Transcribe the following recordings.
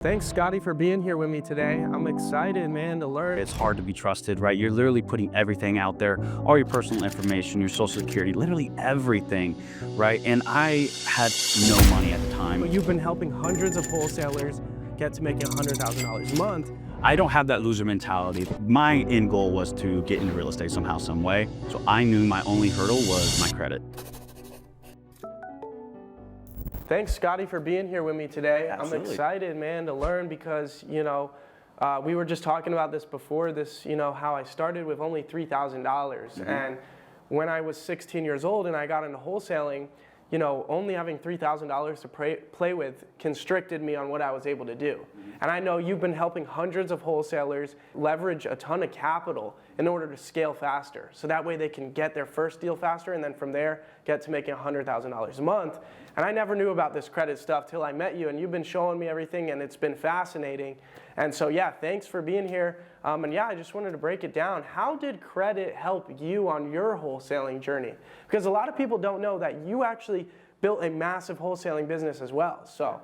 Thanks, Scotty, for being here with me today. I'm excited, man, to learn. It's hard to be trusted, right? You're literally putting everything out there, all your personal information, your social security, literally everything, right? And I had no money at the time. You've been helping hundreds of wholesalers get to making $100,000 a month. I don't have that loser mentality. My end goal was to get into real estate somehow, some way. So I knew my only hurdle was my credit. Thanks, Scotty, for being here with me today. Absolutely. I'm excited, man, to learn because, we were just talking about this before this, how I started with only $3,000. And when I was 16 years old and I got into wholesaling, only having $3,000 to play with constricted me on what I was able to do. And I know you've been helping hundreds of wholesalers leverage a ton of capital in order to scale faster. So that way they can get their first deal faster and then from there get to making $100,000 a month. And I never knew about this credit stuff till I met you, and you've been showing me everything, and it's been fascinating. And so yeah, thanks for being here. And yeah, I just wanted to break it down. How did credit help you on your wholesaling journey? Because a lot of people don't know that you actually built a massive wholesaling business as well. So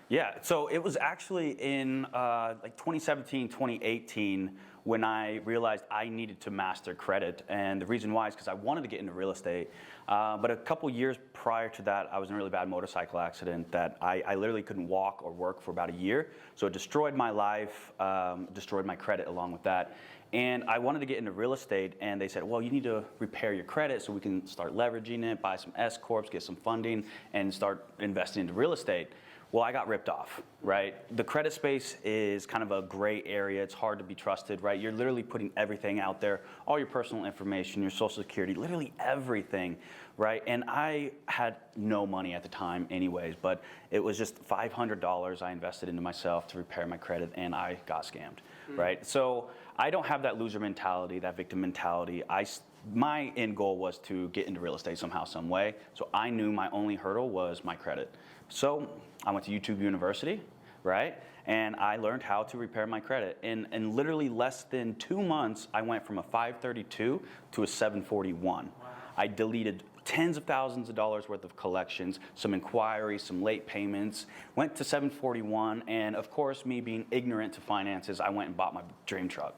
yeah, so it was actually in like 2017, 2018 when I realized I needed to master credit. And the reason why is because I wanted to get into real estate. But a couple years prior to that, I was in a really bad motorcycle accident that I literally couldn't walk or work for about a year. So it destroyed my life, destroyed my credit along with that. And I wanted to get into real estate, and they said, well, you need to repair your credit so we can start leveraging it, buy some S-Corps, get some funding, and start investing into real estate. Well, I got ripped off, right? The credit space is kind of a gray area. It's hard to be trusted, right? You're literally putting everything out there, all your personal information, your social security, literally everything, right? And I had no money at the time anyways, but it was just $500 I invested into myself to repair my credit, and I got scammed, right? So I don't have that loser mentality, that victim mentality. My end goal was to get into real estate somehow, some way. So I knew my only hurdle was my credit. So I went to YouTube University, right? And I learned how to repair my credit. In literally less than 2 months, I went from a 532 to a 741. Wow. I deleted tens of thousands of dollars worth of collections, some inquiries, some late payments, went to 741, and of course, me being ignorant to finances, I went and bought my dream truck.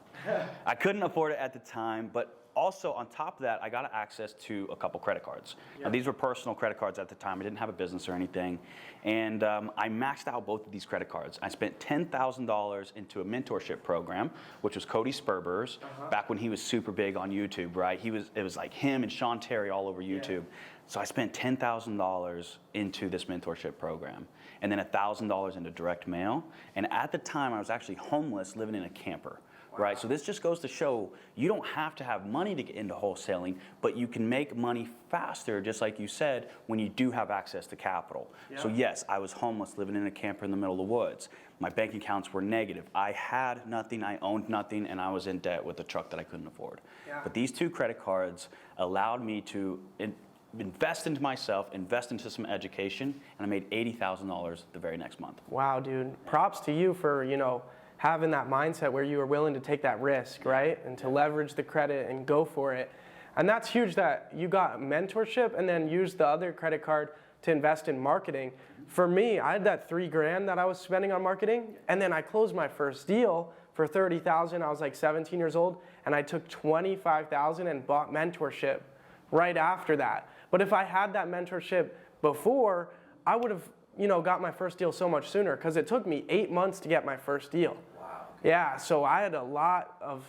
I couldn't afford it at the time, but also, on top of that, I got access to a couple credit cards. Yep. Now, these were personal credit cards at the time. I didn't have a business or anything. And I maxed out both of these credit cards. I spent $10,000 into a mentorship program, which was Cody Sperber's, back when he was super big on YouTube, right? It was like him and Sean Terry all over YouTube. Yeah. So I spent $10,000 into this mentorship program, and then $1,000 into direct mail. And at the time, I was actually homeless, living in a camper. Right, so this just goes to show you don't have to have money to get into wholesaling, but you can make money faster, just like you said, when you do have access to capital. Yeah. So yes, I was homeless, living in a camper in the middle of the woods. My bank accounts were negative. I had nothing, I owned nothing, and I was in debt with a truck that I couldn't afford. Yeah. But these two credit cards allowed me to invest into myself, invest into some education, and I made $80,000 the very next month. Wow, dude. Props to you for, having that mindset where you were willing to take that risk, right? And to leverage the credit and go for it. And that's huge that you got mentorship and then used the other credit card to invest in marketing. For me, I had that $3,000 that I was spending on marketing, and then I closed my first deal for $30,000. I was like 17 years old, and I took $25,000 and bought mentorship right after that. But if I had that mentorship before, I would have got my first deal so much sooner, because it took me 8 months to get my first deal. Wow. Yeah, so I had a lot of,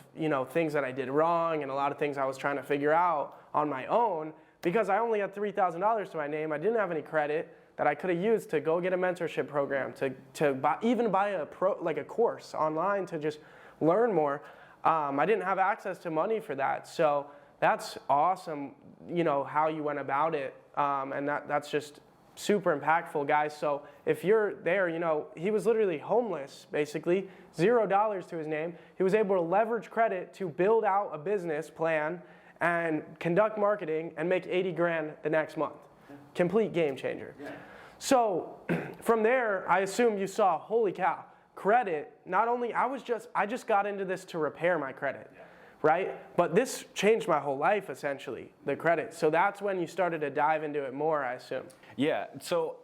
things that I did wrong and a lot of things I was trying to figure out on my own, because I only had $3,000 to my name. I didn't have any credit that I could have used to go get a mentorship program, to buy a course online to just learn more. I didn't have access to money for that. So that's awesome, how you went about it. And that's just super impactful, guys. So if you're there, he was literally homeless, basically, $0 to his name. He was able to leverage credit to build out a business plan and conduct marketing and make 80 grand the next month. Yeah. Complete game changer. Yeah. So from there, I assume you saw, holy cow, credit, not only, I just got into this to repair my credit. Yeah. Right? But this changed my whole life, essentially, the credit. So that's when you started to dive into it more, I assume. Yeah, so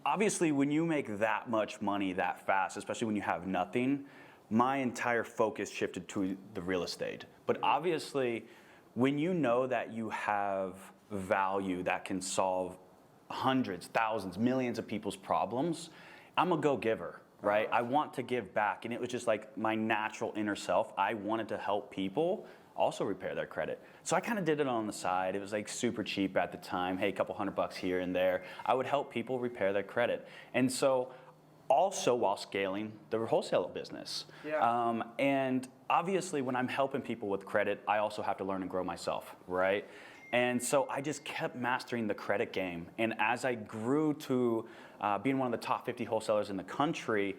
obviously when you make that much money that fast, especially when you have nothing, my entire focus shifted to the real estate. But obviously, when you know that you have value that can solve hundreds, thousands, millions of people's problems, I'm a go-giver, right? I want to give back, and it was just like my natural inner self. I wanted to help people also repair their credit. So I kind of did it on the side. It was like super cheap at the time. Hey, a couple $100 here and there. I would help people repair their credit. And so also while scaling the wholesale business. Yeah. And obviously when I'm helping people with credit, I also have to learn and grow myself, right? And so I just kept mastering the credit game. And as I grew to being one of the top 50 wholesalers in the country,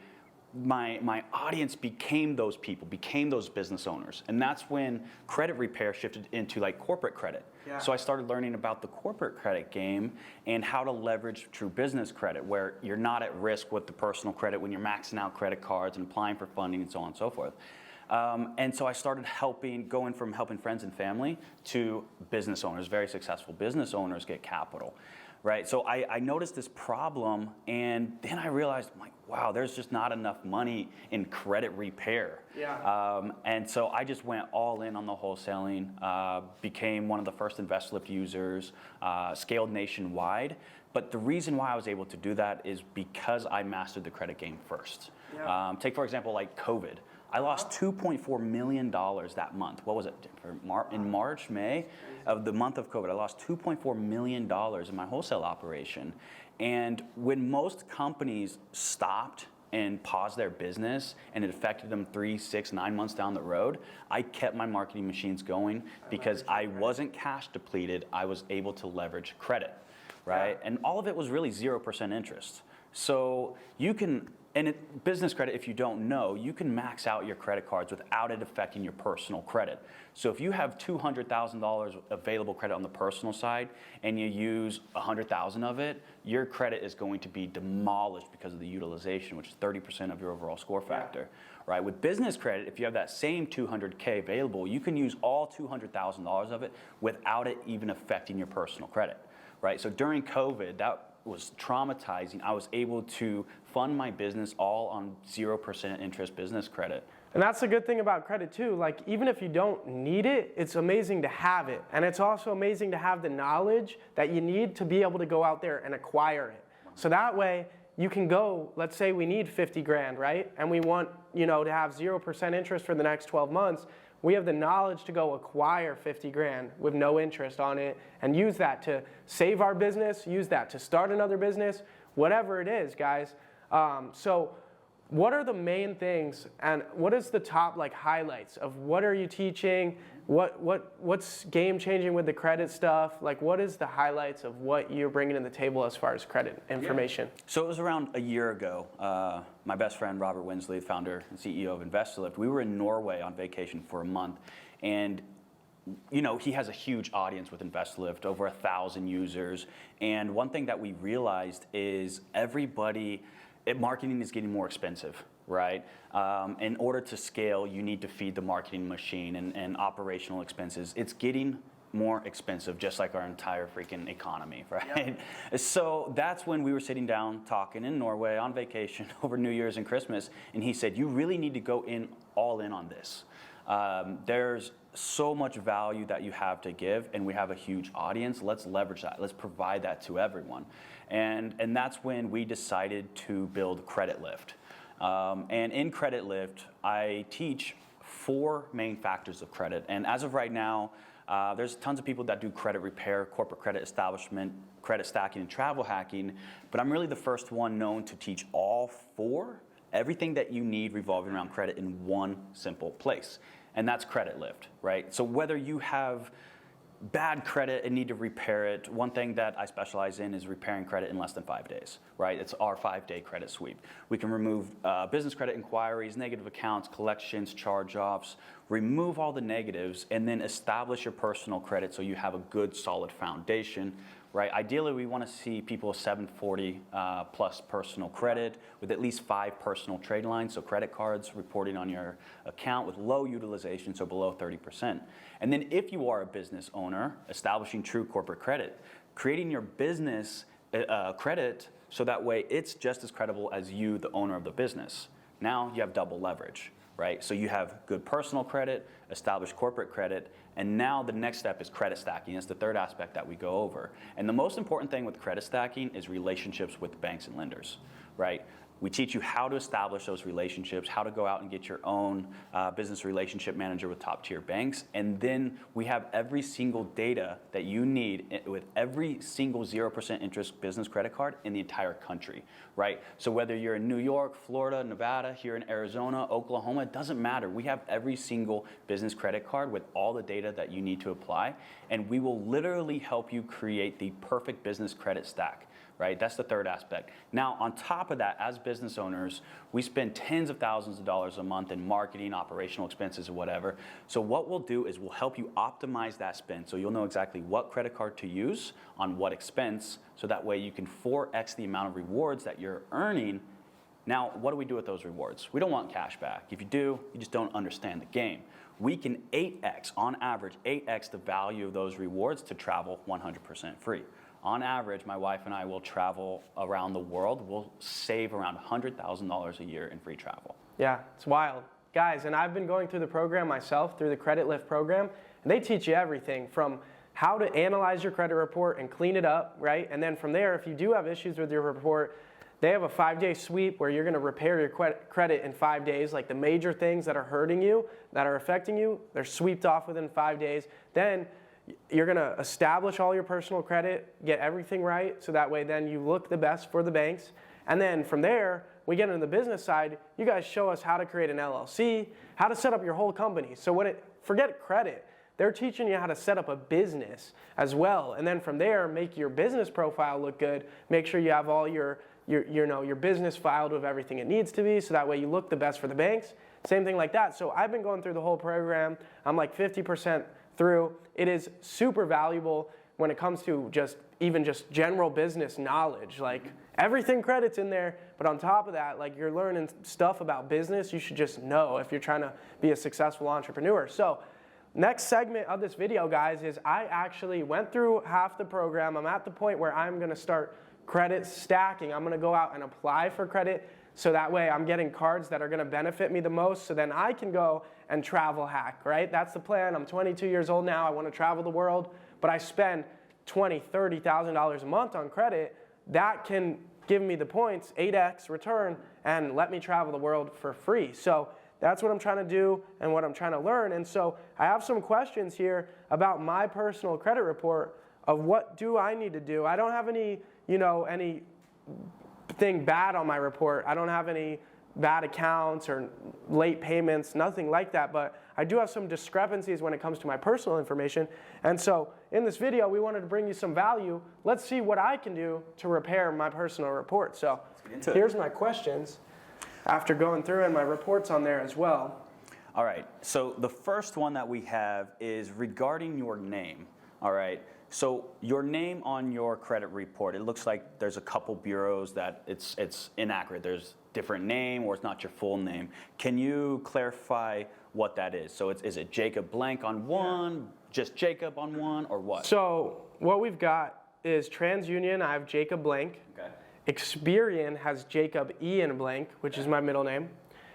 my audience became those people, became those business owners. And that's when credit repair shifted into like corporate credit. Yeah. So I started learning about the corporate credit game and how to leverage true business credit, where you're not at risk with the personal credit when you're maxing out credit cards and applying for funding and so on and so forth. And so I started going from helping friends and family to business owners, very successful business owners get capital, right? So I noticed this problem, and then I realized, I'm like, wow, there's just not enough money in credit repair. Yeah. And so I just went all in on the wholesaling, became one of the first InvestLift users, scaled nationwide. But the reason why I was able to do that is because I mastered the credit game first. Yeah. Take, for example, like COVID. I lost $2.4 million that month. What was it? In March, May of the month of COVID, I lost $2.4 million in my wholesale operation. And when most companies stopped and paused their business and it affected them 3, 6, 9 months down the road, I kept my marketing machines going because I wasn't cash depleted. I was able to leverage credit, right? Yeah. And all of it was really 0% interest. So you can, business credit, if you don't know, you can max out your credit cards without it affecting your personal credit. So if you have $200,000 available credit on the personal side and you use $100,000 of it, your credit is going to be demolished because of the utilization, which is 30% of your overall score factor. Right? With business credit, if you have that same $200K available, you can use all $200,000 of it without it even affecting your personal credit. Right? So during COVID, that was traumatizing. I was able to fund my business all on 0% interest business credit. And that's the good thing about credit too. Like, even if you don't need it, it's amazing to have it. And it's also amazing to have the knowledge that you need to be able to go out there and acquire it. So that way you can go, let's say we need 50 grand, right? And we want, to have 0% interest for the next 12 months. We have the knowledge to go acquire 50 grand with no interest on it and use that to save our business, use that to start another business, whatever it is, guys. So what are the main things, and what is the top highlights of what are you teaching? What's game changing with the credit stuff? Like, what is the highlights of what you're bringing to the table as far as credit information? Yeah. So it was around a year ago. My best friend Robert Winsley, founder and CEO of InvestLift, we were in Norway on vacation for a month, and he has a huge audience with InvestLift, over 1,000 users. And one thing that we realized is marketing is getting more expensive, right? In order to scale, you need to feed the marketing machine and operational expenses. It's getting more expensive, just like our entire freaking economy, right? Yep. So that's when we were sitting down talking in Norway on vacation over New Year's and Christmas, and he said, you really need to go all in on this. There's so much value that you have to give, and we have a huge audience. Let's leverage that. Let's provide that to everyone. And that's when we decided to build Credit Lift. And in Credit Lift, I teach 4 main factors of credit. And as of right now, there's tons of people that do credit repair, corporate credit establishment, credit stacking, and travel hacking. But I'm really the first one known to teach all 4, everything that you need revolving around credit in one simple place. And that's Credit Lift, right? So whether you have bad credit and need to repair it, one thing that I specialize in is repairing credit in less than 5 days, right? It's our 5-day credit sweep. We can remove business credit inquiries, negative accounts, collections, charge-offs, remove all the negatives, and then establish your personal credit so you have a good, solid foundation, right? Ideally, we want to see people 740 plus personal credit with at least 5 personal trade lines, so credit cards reporting on your account with low utilization, so below 30%. And then if you are a business owner, establishing true corporate credit, creating your business credit so that way it's just as credible as you, the owner of the business. Now you have double leverage, right? So you have good personal credit, established corporate credit, and now the next step is credit stacking. It's the third aspect that we go over. And the most important thing with credit stacking is relationships with banks and lenders, right? We teach you how to establish those relationships, how to go out and get your own business relationship manager with top tier banks. And then we have every single data that you need with every single 0% interest business credit card in the entire country, right? So whether you're in New York, Florida, Nevada, here in Arizona, Oklahoma, it doesn't matter. We have every single business credit card with all the data that you need to apply. And we will literally help you create the perfect business credit stack. Right? That's the third aspect. Now, on top of that, as business owners, we spend tens of thousands of dollars a month in marketing, operational expenses, or whatever. So what we'll do is we'll help you optimize that spend. So you'll know exactly what credit card to use on what expense, so that way you can 4x the amount of rewards that you're earning. Now, what do we do with those rewards? We don't want cash back. If you do, you just don't understand the game. We can 8x, on average, 8x the value of those rewards to travel 100% free. On average, my wife and I will travel around the world. We'll save around $100,000 a year in free travel. Yeah, it's wild. Guys, and I've been going through the program myself, through the Credit Lift program, and they teach you everything from how to analyze your credit report and clean it up, right? And then from there, if you do have issues with your report, they have a 5-day sweep where you're going to repair your credit in 5 days. Like the major things that are hurting you, that are affecting you, they're swept off within 5 days. Then you're going to establish all your personal credit, get everything right, so that way then you look the best for the banks. And then from there, we get into the business side. You guys show us how to create an LLC, how to set up your whole company. So forget credit. They're teaching you how to set up a business as well. And then from there, make your business profile look good. Make sure you have all your business filed with everything it needs to be, so that way you look the best for the banks. Same thing like that. So I've been going through the whole program. I'm like 50% through. It is super valuable when it comes to just general business knowledge. Like everything credit's in there, but on top of that, like you're learning stuff about business you should just know if you're trying to be a successful entrepreneur. So next segment of this video, guys, is I actually went through half the program. I'm at the point where I'm going to start credit stacking. I'm going to go out and apply for credit, so that way I'm getting cards that are going to benefit me the most, so then I can go and travel hack, right? That's the plan. I'm 22 years old now. I want to travel the world, but I spend $20,000, $30,000 a month on credit. That can give me the points, 8x return, and let me travel the world for free. So that's what I'm trying to do and what I'm trying to learn. And so I have some questions here about my personal credit report of what do I need to do. I don't have anything bad on my report. I don't have any bad accounts or late payments, nothing like that, but I do have some discrepancies when it comes to my personal information. And so in this video, we wanted to bring you some value. Let's see what I can do to repair my personal report. So here's my questions after going through, and my report's on there as well. All right, so the first one that we have is regarding your name. All right, so your name on your credit report, it looks like there's a couple bureaus that it's inaccurate. There's different name, or it's not your full name. Can you clarify what that is? So is it Jacob Blank on one, just Jacob on one, or what? So what we've got is TransUnion, I have Jacob Blank. Okay. Experian has Jacob Ian Blank, which is my middle name.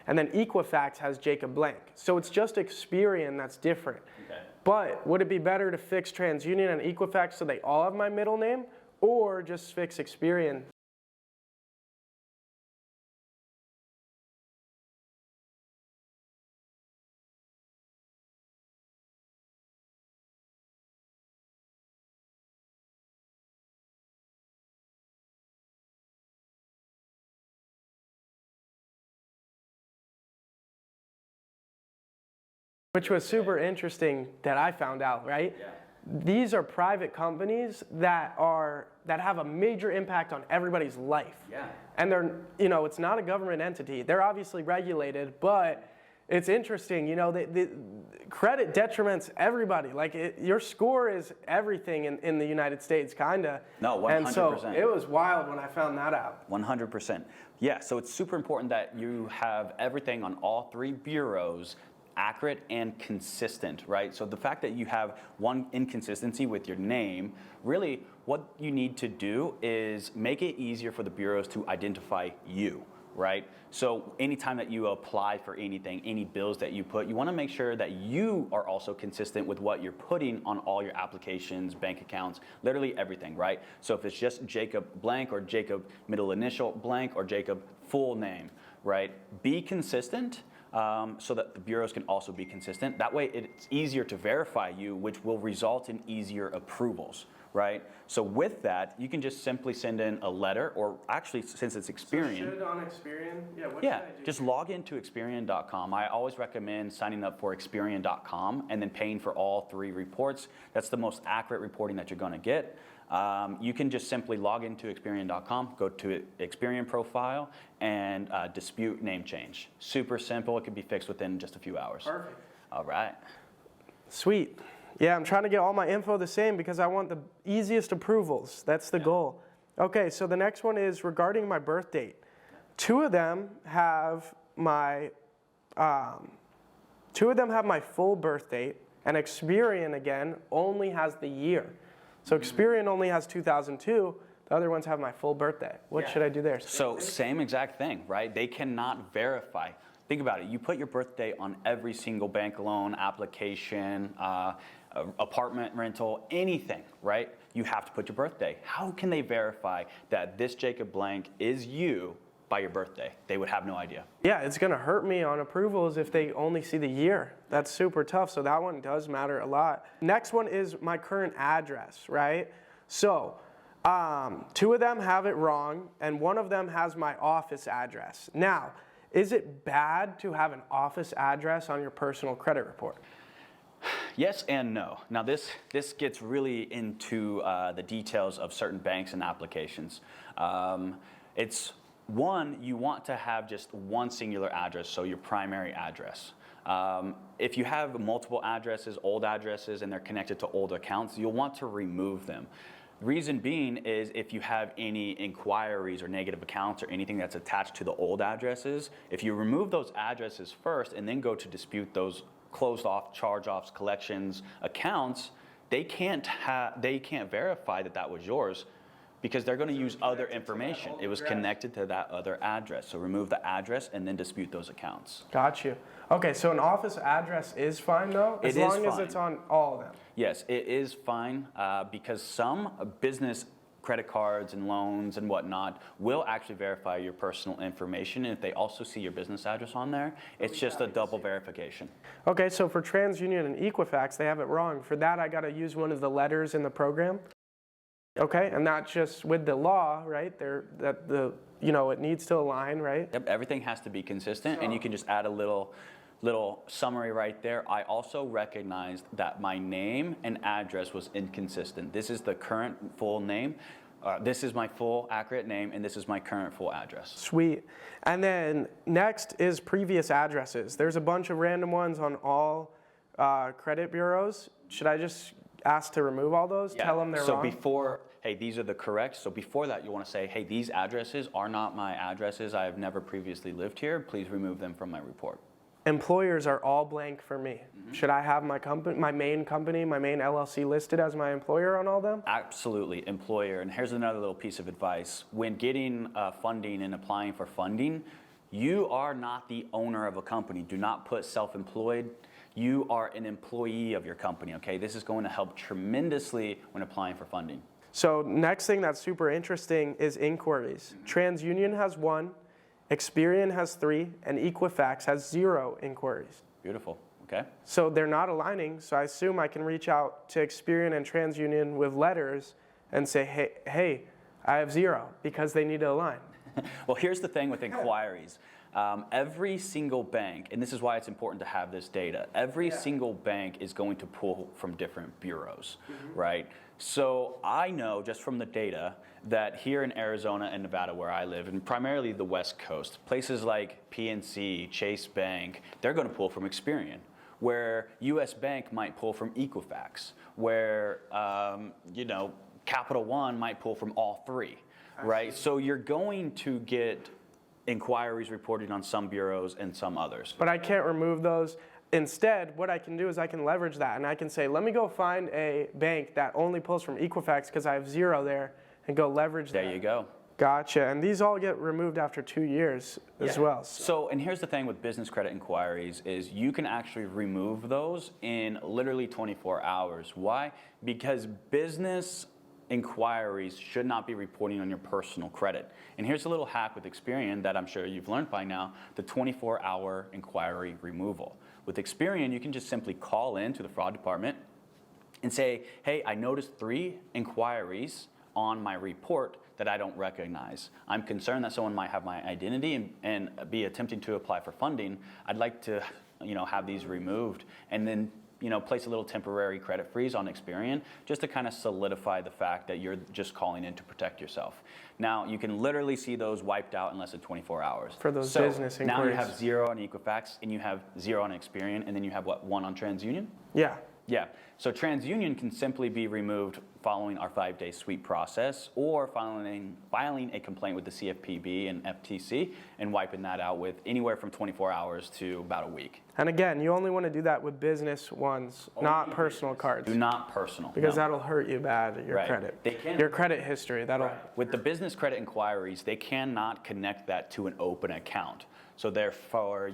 And then Equifax has Jacob Blank. So it's just Experian that's different. Okay. But would it be better to fix TransUnion and Equifax so they all have my middle name, or just fix Experian? Which was super interesting that I found out, right? Yeah. These are private companies that have a major impact on everybody's life. Yeah. And they're, it's not a government entity. They're obviously regulated, but it's interesting, the credit detriments everybody. Like your score is everything in the United States, kinda. No, 100%. And so it was wild when I found that out. 100%. Yeah, so it's super important that you have everything on all three bureaus accurate and consistent, right? So the fact that you have one inconsistency with your name, really what you need to do is make it easier for the bureaus to identify you, right? So anytime that you apply for anything, any bills that you put, you want to make sure that you are also consistent with what you're putting on all your applications, bank accounts, literally everything, right? So if it's just Jacob blank or Jacob middle initial blank or Jacob full name, right? Be consistent so that the bureaus can also be consistent. That way it's easier to verify you, which will result in easier approvals, right? So with that, you can just simply send in a letter, or actually, since it's Experian. So should on Experian? Yeah, what should I do? Just log into Experian.com. I always recommend signing up for Experian.com and then paying for all 3 reports. That's the most accurate reporting that you're going to get. You can just simply log into Experian.com, go to Experian profile, and dispute name change. Super simple. It can be fixed within just a few hours. Perfect. All right. Sweet. Yeah, I'm trying to get all my info the same because I want the easiest approvals. That's the goal. Okay, so the next one is regarding my birth date. 2 of them have my full birth date, and Experian again only has the year. So Experian only has 2002. The other ones have my full birthday. What should I do there? So same exact thing, right? They cannot verify. Think about it. You put your birthday on every single bank loan application, apartment rental, anything, right? You have to put your birthday. How can they verify that this Jacob blank is you by your birthday? They would have no idea. Yeah, it's going to hurt me on approvals if they only see the year. That's super tough, so that one does matter a lot. Next one is my current address, right? So 2 of them have it wrong, and 1 of them has my office address. Now, is it bad to have an office address on your personal credit report? Yes and no. Now this gets really into the details of certain banks and applications. It's one, you want to have just one singular address, so your primary address. If you have multiple addresses, old addresses, and they're connected to old accounts, you'll want to remove them. Reason being is if you have any inquiries or negative accounts or anything that's attached to the old addresses, if you remove those addresses first and then go to dispute those closed off, charge-offs, collections, accounts, they can't verify that that was yours because they're going to use other information. It was connected to that other address. So remove the address and then dispute those accounts. Got you. Okay, so an office address is fine though? As long as it's on all of them? Yes, it is fine because some business credit cards and loans and whatnot will actually verify your personal information. And if they also see your business address on there, it's just a double verification. Okay, so for TransUnion and Equifax, they have it wrong. For that, I got to use one of the letters in the program. Okay, and not just with the law, right? It needs to align, right? Yep, everything has to be consistent, and you can just add a little summary right there. I also recognized that my name and address was inconsistent. This is the current full name. This is my full accurate name, and this is my current full address. Sweet. And then next is previous addresses. There's a bunch of random ones on all credit bureaus. Should I just ask to remove all those? Yeah. Tell them they're wrong? So before, hey, these are the correct. So before that, you want to say, hey, these addresses are not my addresses. I have never previously lived here. Please remove them from my report. Employers are all blank for me. Mm-hmm. Should I have my main company, my main LLC listed as my employer on all of them? Absolutely, employer. And here's another little piece of advice. When getting funding and applying for funding, you are not the owner of a company. Do not put self-employed. You are an employee of your company, okay? This is going to help tremendously when applying for funding. So next thing that's super interesting is inquiries. TransUnion has 1, Experian has 3, and Equifax has 0 inquiries. Beautiful, okay? So they're not aligning, so I assume I can reach out to Experian and TransUnion with letters and say, hey, I have 0, because they need to align. Well, here's the thing with inquiries. Every single bank, and this is why it's important to have this data, every single bank is going to pull from different bureaus, right? So I know just from the data that here in Arizona and Nevada where I live, and primarily the West Coast, places like PNC, Chase Bank, they're going to pull from Experian, where US Bank might pull from Equifax, where Capital One might pull from all 3, right? So you're going to get inquiries reported on some bureaus and some others. But I can't remove those. instead, what I can do is I can leverage that, and I can say, let me go find a bank that only pulls from Equifax because I have 0 there, and go leverage that. There you go. Gotcha. And these all get removed after 2 years as well. So, and here's the thing with business credit inquiries is you can actually remove those in literally 24 hours. Why? Because business inquiries should not be reporting on your personal credit. And here's a little hack with Experian that I'm sure you've learned by now, the 24-hour inquiry removal. With Experian, you can just simply call in to the fraud department and say, hey, I noticed 3 inquiries on my report that I don't recognize. I'm concerned that someone might have my identity and be attempting to apply for funding. I'd like to, have these removed, and then, place a little temporary credit freeze on Experian just to kind of solidify the fact that you're just calling in to protect yourself. Now, you can literally see those wiped out in less than 24 hours. For those business inquiries. Now you have 0 on Equifax, and you have 0 on Experian, and then you have what, 1 on TransUnion? Yeah. Yeah, so TransUnion can simply be removed following our 5-day sweep process or filing a complaint with the CFPB and FTC and wiping that out with anywhere from 24 hours to about a week. And again, you only want to do that with business ones, not personal cards. Do not personal. Because that'll hurt you bad, your credit. Your credit history, that'll... With the business credit inquiries, they cannot connect that to an open account. So therefore,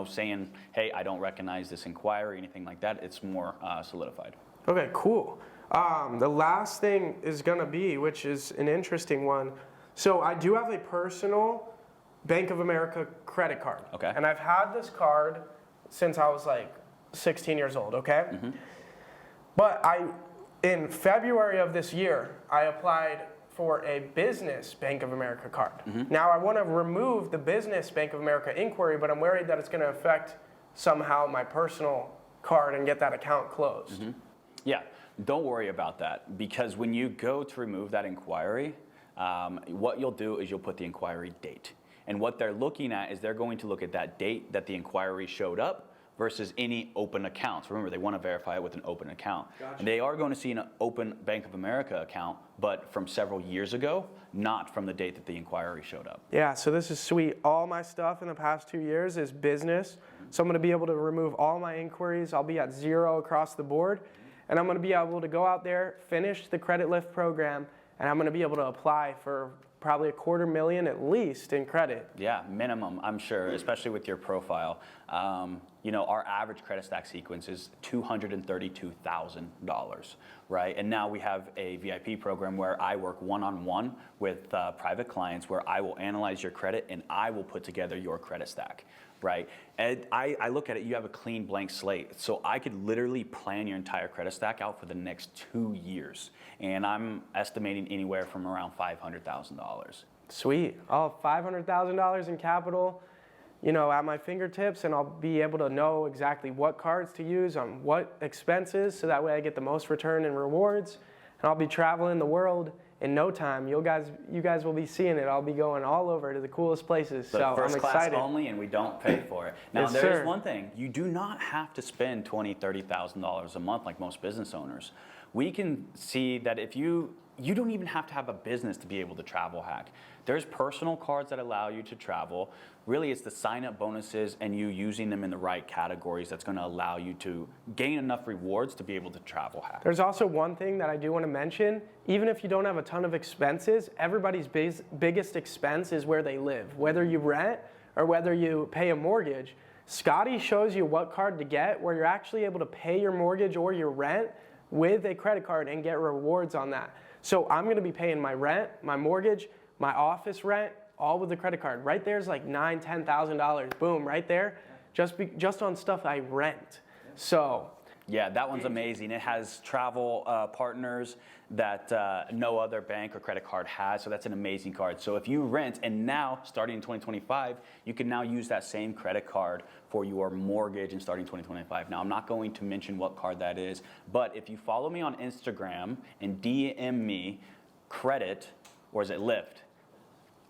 saying, hey, I don't recognize this inquiry, anything like that, it's more solidified. Okay, cool. The last thing is going to be, which is an interesting one. So I do have a personal Bank of America credit card. Okay. And I've had this card since I was like 16 years old, okay? Mm-hmm. But in February of this year, I applied for a business Bank of America card. Mm-hmm. Now I want to remove the business Bank of America inquiry, but I'm worried that it's going to affect somehow my personal card and get that account closed. Mm-hmm. Yeah, don't worry about that, because when you go to remove that inquiry, what you'll do is you'll put the inquiry date. And what they're looking at is they're going to look at that date that the inquiry showed up versus any open accounts. Remember, they want to verify it with an open account. Gotcha. And they are going to see an open Bank of America account, but from several years ago, not from the date that the inquiry showed up. Yeah, so this is sweet. All my stuff in the past 2 years is business. So I'm going to be able to remove all my inquiries. I'll be at 0 across the board. And I'm going to be able to go out there, finish the credit lift program, and I'm going to be able to apply for probably $250,000 at least in credit. Yeah, minimum, I'm sure, especially with your profile. Our average credit stack sequence is $232,000, right? And now we have a VIP program where I work one-on-one with private clients where I will analyze your credit and I will put together your credit stack, right? And I look at it, you have a clean blank slate. So I could literally plan your entire credit stack out for the next 2 years. And I'm estimating anywhere from around $500,000. Sweet. I'll have $500,000 in capital, at my fingertips, and I'll be able to know exactly what cards to use on what expenses, so that way I get the most return and rewards. And I'll be traveling the world in no time. You guys will be seeing it. I'll be going all over to the coolest places. So I'm excited. First class only, and we don't pay for it. Now, Yes, there sir. is one thing. You do not have to spend $20,000, $30,000 a month like most business owners. We can see that if you don't even have to have a business to be able to travel hack. There's personal cards that allow you to travel. Really, it's the sign-up bonuses and you using them in the right categories that's going to allow you to gain enough rewards to be able to travel hack. There's also one thing that I do want to mention. Even if you don't have a ton of expenses, everybody's biggest expense is where they live. Whether you rent or whether you pay a mortgage, Scotty shows you what card to get where you're actually able to pay your mortgage or your rent with a credit card and get rewards on that. So I'm going to be paying my rent, my mortgage, my office rent, all with the credit card. Right there's like $9,000, $10,000. Boom, right there, just on stuff I rent. So yeah, that one's amazing. It has travel partners that no other bank or credit card has, so that's an amazing card. So if you rent, and now starting in 2025, you can now use that same credit card for your mortgage and starting 2025. Now, I'm not going to mention what card that is, but if you follow me on Instagram and DM me credit, or is it Lyft?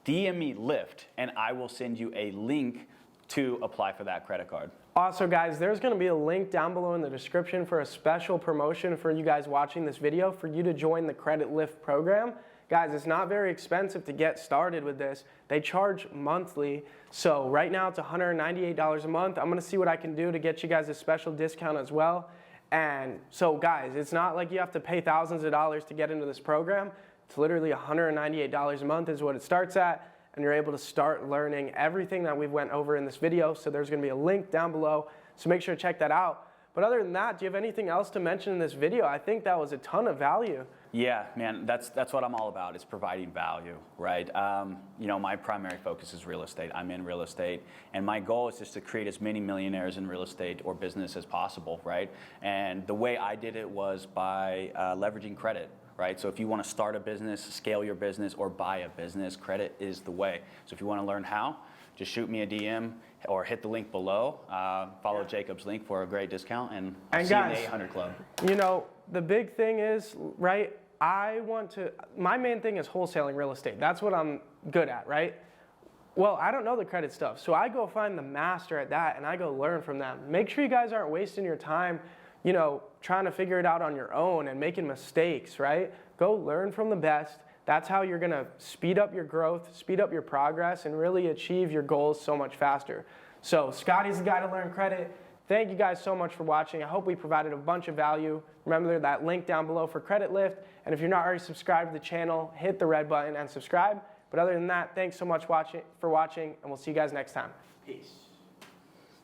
DM me Lyft, and I will send you a link to apply for that credit card. Also, guys, there's going to be a link down below in the description for a special promotion for you guys watching this video for you to join the Credit Lift program. guys, it's not very expensive to get started with this. They charge monthly. So right now it's $198 a month. I'm gonna see what I can do to get you guys a special discount as well. And so guys, it's not like you have to pay thousands of dollars to get into this program. It's literally $198 a month is what it starts at. And you're able to start learning everything that we've went over in this video. So there's gonna be a link down below. So make sure to check that out. But other than that, do you have anything else to mention in this video? I think that was a ton of value. Yeah, man, that's what I'm all about, is providing value, right? You know, my primary focus is real estate. I'm in real estate, and my goal is just to create as many millionaires in real estate or business as possible, right? And the way I did it was by leveraging credit, right? So if you want to start a business, scale your business, or buy a business, credit is the way. So if you want to learn how, just shoot me a DM or hit the link below. Follow Jacob's link for a great discount, and I'll see you in the 800 Club. You know, the big thing is, right, my main thing is wholesaling real estate. That's what I'm good at, right? Well, I don't know the credit stuff, so I go find the master at that and I go learn from them. Make sure you guys aren't wasting your time, you know, trying to figure it out on your own and making mistakes, right? Go learn from the best. That's how you're gonna speed up your growth, speed up your progress, and really achieve your goals so much faster. So Scotty's the guy to learn credit. Thank you guys so much for watching. I hope we provided a bunch of value. Remember that link down below for Credit Lift. And if you're not already subscribed to the channel, hit the red button and subscribe. But other than that, thanks so much for watching, and we'll see you guys next time. Peace.